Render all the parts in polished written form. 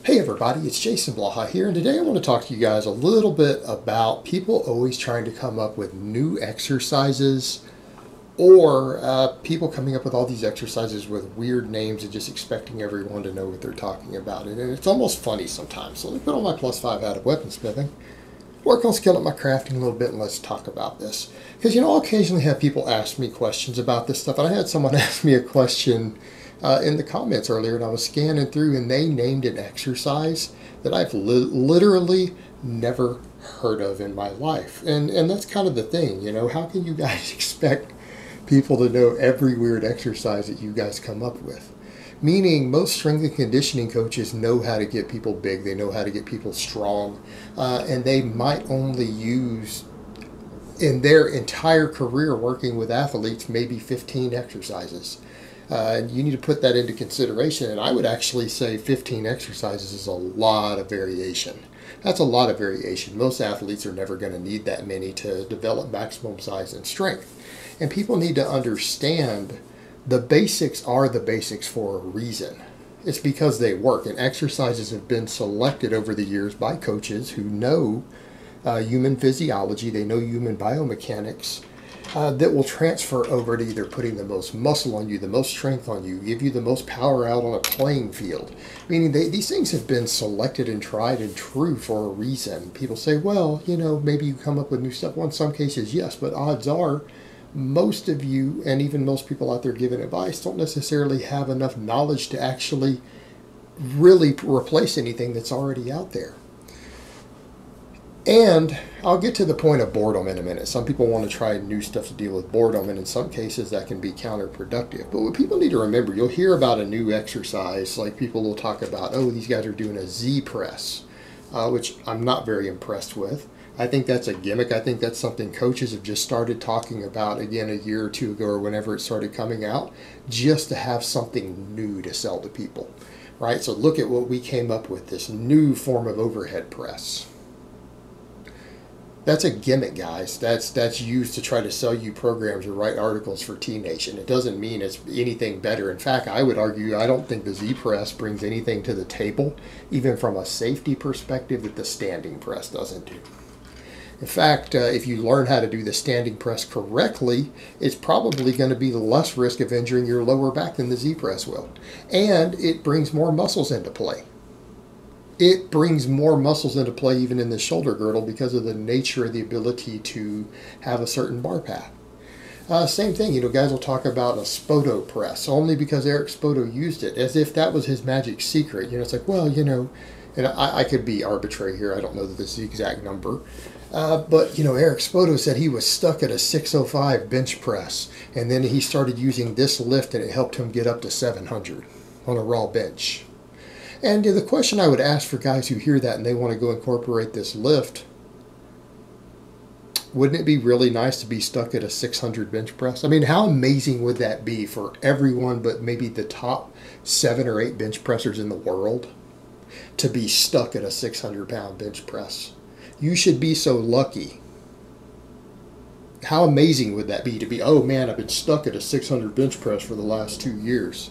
Hey everybody, it's Jason Blaha here, and today I want to talk to you guys a little bit about people always trying to come up with new exercises, or people coming up with all these exercises with weird names and just expecting everyone to know what they're talking about. And it's almost funny sometimes. So let me put on my +5 out of weaponsmithing, work on skilling up my crafting a little bit, and let's talk about this. Because, I'll occasionally have people ask me questions about this stuff, and I had someone ask me a question in the comments earlier, and I was scanning through, and they named an exercise that I've literally never heard of in my life. And that's kind of the thing, how can you guys expect people to know every weird exercise that you guys come up with? Meaning most strength and conditioning coaches know how to get people big, they know how to get people strong, and they might only use in their entire career working with athletes maybe 15 exercises. And you need to put that into consideration. And I would actually say 15 exercises is a lot of variation. That's a lot of variation. Most athletes are never going to need that many to develop maximum size and strength. And people need to understand the basics are the basics for a reason. It's because they work. And exercises have been selected over the years by coaches who know human physiology, they know human biomechanics, that will transfer over to either putting the most muscle on you, the most strength on you, give you the most power out on a playing field. Meaning these things have been selected and tried and true for a reason. People say, well, maybe you come up with new stuff. Well, in some cases, yes, but odds are most of you, and even most people out there giving advice, don't necessarily have enough knowledge to actually really replace anything that's already out there. And I'll get to the point of boredom in a minute. Some people want to try new stuff to deal with boredom, and in some cases that can be counterproductive. But what people need to remember, you'll hear about a new exercise, like people will talk about, oh, these guys are doing a Z press, which I'm not very impressed with. I think that's a gimmick. I think that's something coaches have just started talking about again a year or two ago or whenever it started coming out, just to have something new to sell to people, right? So look at what we came up with, this new form of overhead press. That's a gimmick, guys. That's used to try to sell you programs or write articles for T-Nation. It doesn't mean it's anything better. In fact, I would argue I don't think the Z-press brings anything to the table, even from a safety perspective, that the standing press doesn't do. In fact, if you learn how to do the standing press correctly, it's probably going to be less risk of injuring your lower back than the Z-press will. And it brings more muscles into play. It brings more muscles into play even in the shoulder girdle because of the nature of the ability to have a certain bar path. Same thing, guys will talk about a Spoto press only because Eric Spoto used it, as if that was his magic secret. It's like, well, and I could be arbitrary here. I don't know that this is the exact number. But, Eric Spoto said he was stuck at a 605 bench press, and then he started using this lift and it helped him get up to 700 on a raw bench. And the question I would ask for guys who hear that and they want to go incorporate this lift, wouldn't it be really nice to be stuck at a 600 bench press? I mean, how amazing would that be for everyone but maybe the top 7 or 8 bench pressers in the world to be stuck at a 600-pound bench press? You should be so lucky. How amazing would that be to be, oh man, I've been stuck at a 600 bench press for the last 2 years.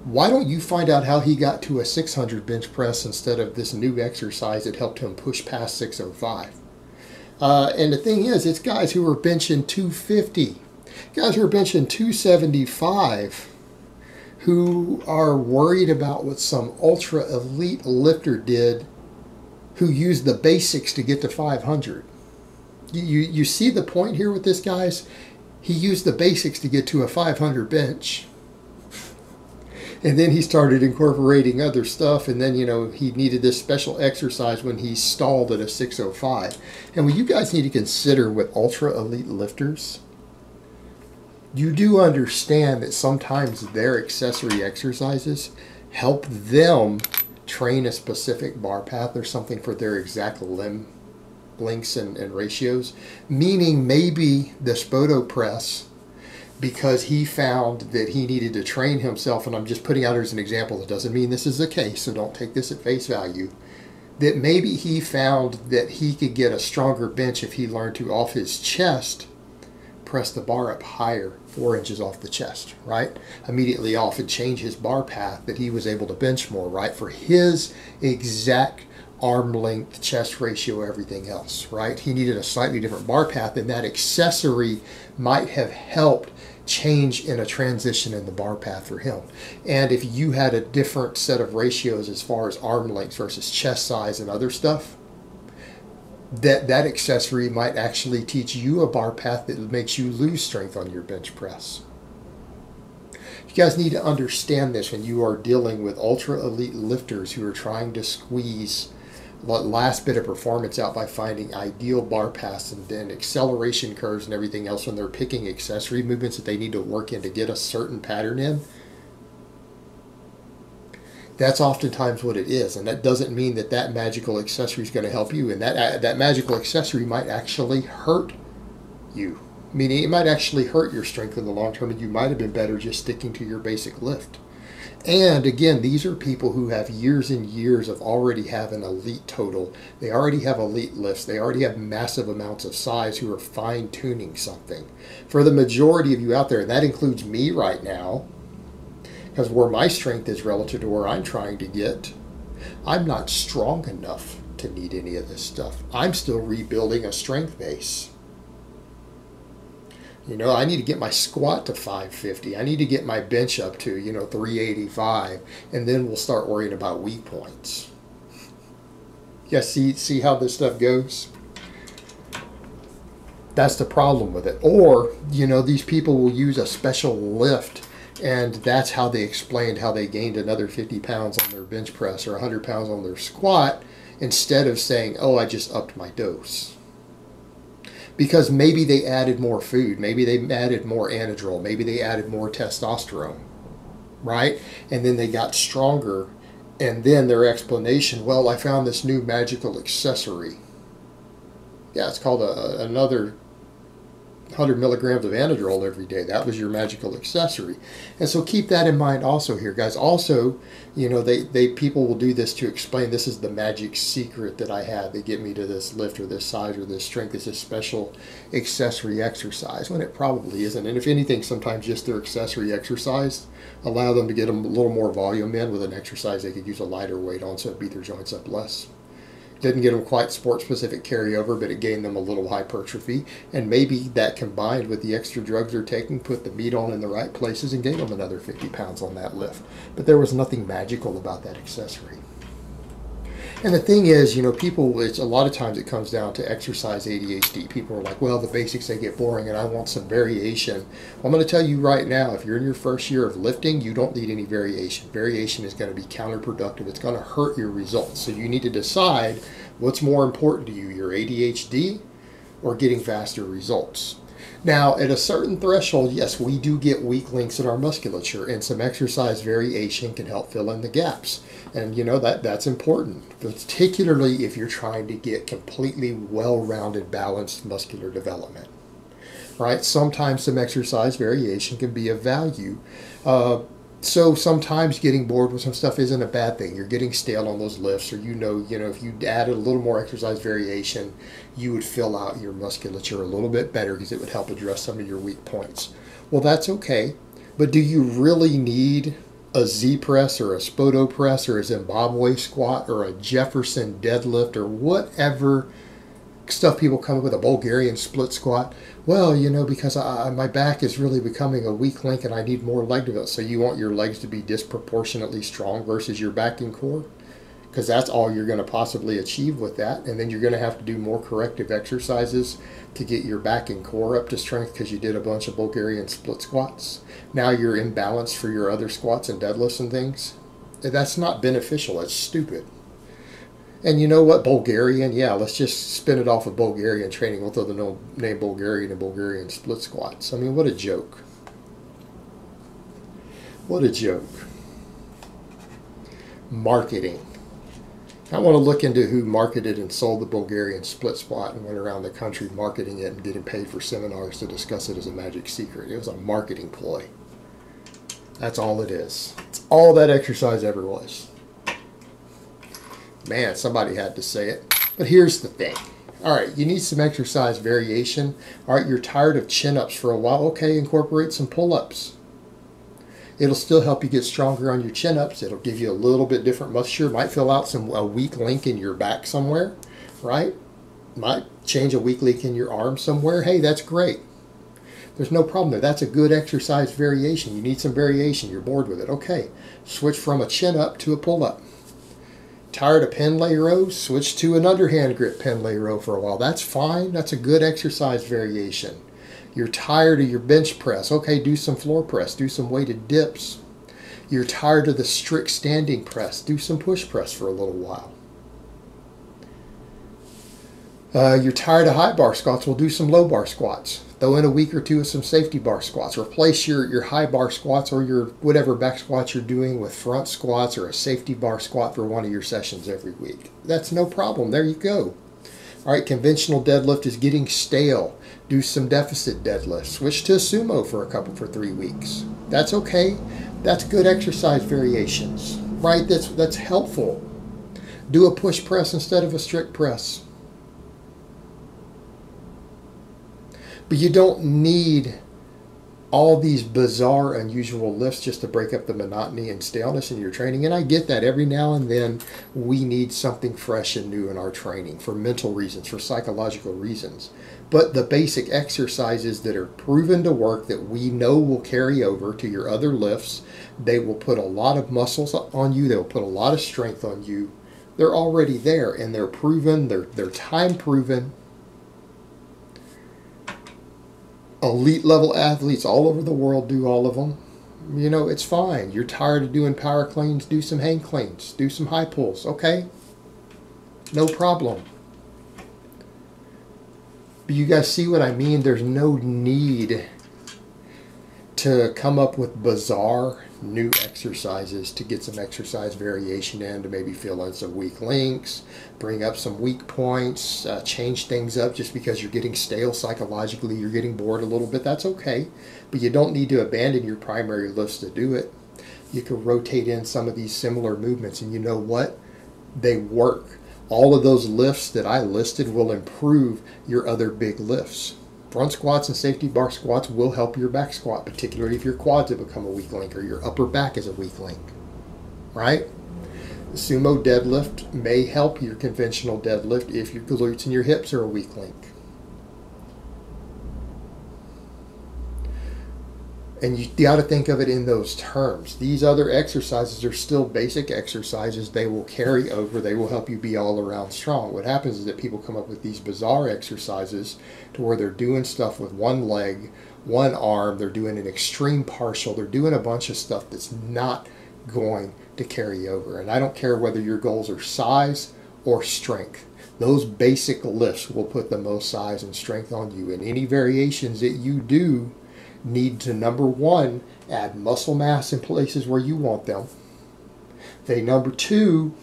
Why don't you find out how he got to a 600 bench press instead of this new exercise that helped him push past 605? And the thing is, it's guys who are benching 250, guys who are benching 275, who are worried about what some ultra elite lifter did, who used the basics to get to 500. You see the point here with this, guys? He used the basics to get to a 500 bench. And then he started incorporating other stuff, and then, he needed this special exercise when he stalled at a 605. And what you guys need to consider with ultra elite lifters, you do understand that sometimes their accessory exercises help them train a specific bar path or something for their exact limb lengths and ratios. Meaning maybe the Spoto press, because he found that he needed to train himself, and I'm just putting out as an example, it doesn't mean this is the case, so don't take this at face value, that maybe he found that he could get a stronger bench if he learned to, off his chest, press the bar up higher, 4 inches off the chest, right? Immediately off and change his bar path that he was able to bench more, right? For his exact arm length, chest ratio, everything else, right? He needed a slightly different bar path, and that accessory might have helped change in a transition in the bar path for him. And if you had a different set of ratios as far as arm length versus chest size and other stuff, that accessory might actually teach you a bar path that makes you lose strength on your bench press. You guys need to understand this when you are dealing with ultra elite lifters who are trying to squeeze the last bit of performance out by finding ideal bar paths and then acceleration curves and everything else when they're picking accessory movements that they need to work in to get a certain pattern in. That's oftentimes what it is, and that doesn't mean that that magical accessory is going to help you, and that magical accessory might actually hurt you. Meaning it might actually hurt your strength in the long term, and you might have been better just sticking to your basic lift. And again, these are people who have years and years of already having elite total. They already have elite lifts. They already have massive amounts of size who are fine-tuning something. For the majority of you out there, and that includes me right now, because where my strength is relative to where I'm trying to get, I'm not strong enough to need any of this stuff. I'm still rebuilding a strength base. You know, I need to get my squat to 550. I need to get my bench up to, 385. And then we'll start worrying about weak points. Yeah, see how this stuff goes? That's the problem with it. Or, these people will use a special lift, and that's how they explained how they gained another 50 pounds on their bench press or 100 pounds on their squat, instead of saying, oh, I just upped my dose. Because maybe they added more food, maybe they added more anadrol, maybe they added more testosterone, right? And then they got stronger, and then their explanation, well, I found this new magical accessory. Yeah, it's called another 100 milligrams of anadrol every day. That was your magical accessory. And so keep that in mind also here, guys. Also, people will do this to explain this is the magic secret that I had that get me to this lift or this size or this strength. It's a special accessory exercise, when it probably isn't. And if anything, sometimes just their accessory exercise allow them to get them a little more volume in with an exercise they could use a lighter weight on, so it beat their joints up less. Didn't get them quite sport-specific carryover, but it gained them a little hypertrophy. And maybe that combined with the extra drugs they're taking put the meat on in the right places and gave them another 50 pounds on that lift. But there was nothing magical about that accessory. And the thing is, people, a lot of times it comes down to exercise ADHD. People are like, well, the basics, they get boring and I want some variation. Well, I'm going to tell you right now, if you're in your first year of lifting, you don't need any variation. Variation is going to be counterproductive. It's going to hurt your results. So you need to decide what's more important to you, your ADHD or getting faster results. Now, at a certain threshold, yes, we do get weak links in our musculature, and some exercise variation can help fill in the gaps. And that's important, particularly if you're trying to get completely well-rounded, balanced muscular development. Right? Sometimes some exercise variation can be of value. So sometimes getting bored with some stuff isn't a bad thing. You're getting stale on those lifts, or if you added a little more exercise variation, you would fill out your musculature a little bit better because it would help address some of your weak points. Well, that's okay. But do you really need a Z press or a Spoto press or a Zimbabwe squat or a Jefferson deadlift or whatever stuff people come up with, a Bulgarian split squat? Well, because my back is really becoming a weak link and I need more leg development. So you want your legs to be disproportionately strong versus your back and core? Because that's all you're going to possibly achieve with that. And then you're going to have to do more corrective exercises to get your back and core up to strength because you did a bunch of Bulgarian split squats. Now you're imbalanced for your other squats and deadlifts and things. That's not beneficial. That's stupid. And you know what? Bulgarian, yeah, let's just spin it off of Bulgarian training. We'll throw the name Bulgarian and Bulgarian split squats. I mean, what a joke. What a joke. Marketing. I want to look into who marketed and sold the Bulgarian split squat and went around the country marketing it and getting paid for seminars to discuss it as a magic secret. It was a marketing ploy. That's all it is. It's all that exercise ever was. Man, somebody had to say it. But here's the thing. All right, you need some exercise variation. All right, you're tired of chin-ups for a while. Okay, incorporate some pull-ups. It'll still help you get stronger on your chin-ups. It'll give you a little bit different muscle. Might fill out a weak link in your back somewhere, right? Might change a weak link in your arm somewhere. Hey, that's great. There's no problem there. That's a good exercise variation. You need some variation. You're bored with it. Okay, switch from a chin-up to a pull-up. Tired of pen lay row? Switch to an underhand grip pen lay row for a while. That's fine. That's a good exercise variation. You're tired of your bench press. Okay, do some floor press. Do some weighted dips. You're tired of the strict standing press. Do some push press for a little while. You're tired of high bar squats. We'll do some low bar squats. Throw in a week or two of some safety bar squats. Replace your high bar squats or your whatever back squats you're doing with front squats or a safety bar squat for one of your sessions every week. That's no problem. There you go. All right, conventional deadlift is getting stale. Do some deficit deadlift. Switch to a sumo for 3 weeks. That's okay. That's good exercise variations, right? That's helpful. Do a push press instead of a strict press. But you don't need all these bizarre, unusual lifts just to break up the monotony and staleness in your training. And I get that every now and then we need something fresh and new in our training for mental reasons, for psychological reasons. But the basic exercises that are proven to work, that we know will carry over to your other lifts, they will put a lot of muscles on you, they'll put a lot of strength on you. They're already there and they're proven, they're time proven. Elite level athletes all over the world do all of them. You know, it's fine. You're tired of doing power cleans, do some hang cleans, do some high pulls. Okay, no problem. But you guys see what I mean? There's no need to come up with bizarre new exercises to get some exercise variation in, to maybe fill in some weak links, bring up some weak points, change things up just because you're getting stale psychologically, you're getting bored a little bit. That's okay, but you don't need to abandon your primary lifts to do it. You can rotate in some of these similar movements, and you know what? They work. All of those lifts that I listed will improve your other big lifts. Front squats and safety bar squats will help your back squat, particularly if your quads have become a weak link or your upper back is a weak link, right? The sumo deadlift may help your conventional deadlift if your glutes and your hips are a weak link. And you got to think of it in those terms. These other exercises are still basic exercises. They will carry over. They will help you be all around strong. What happens is that people come up with these bizarre exercises to where they're doing stuff with one leg, one arm. They're doing an extreme partial. They're doing a bunch of stuff that's not going to carry over. And I don't care whether your goals are size or strength. Those basic lifts will put the most size and strength on you. And any variations that you do need to, number one, add muscle mass in places where you want them. They, number two,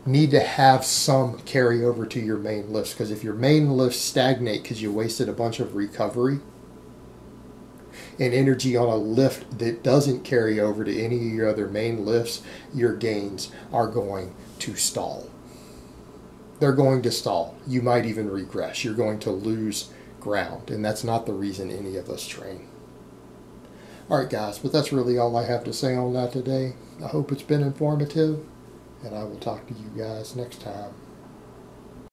need to have some carryover to your main lifts, because if your main lifts stagnate because you wasted a bunch of recovery and energy on a lift that doesn't carry over to any of your other main lifts, your gains are going to stall. They're going to stall. You might even regress. You're going to lose ground, and that's not the reason any of us train. Alright guys, but that's really all I have to say on that today. I hope it's been informative, and I will talk to you guys next time.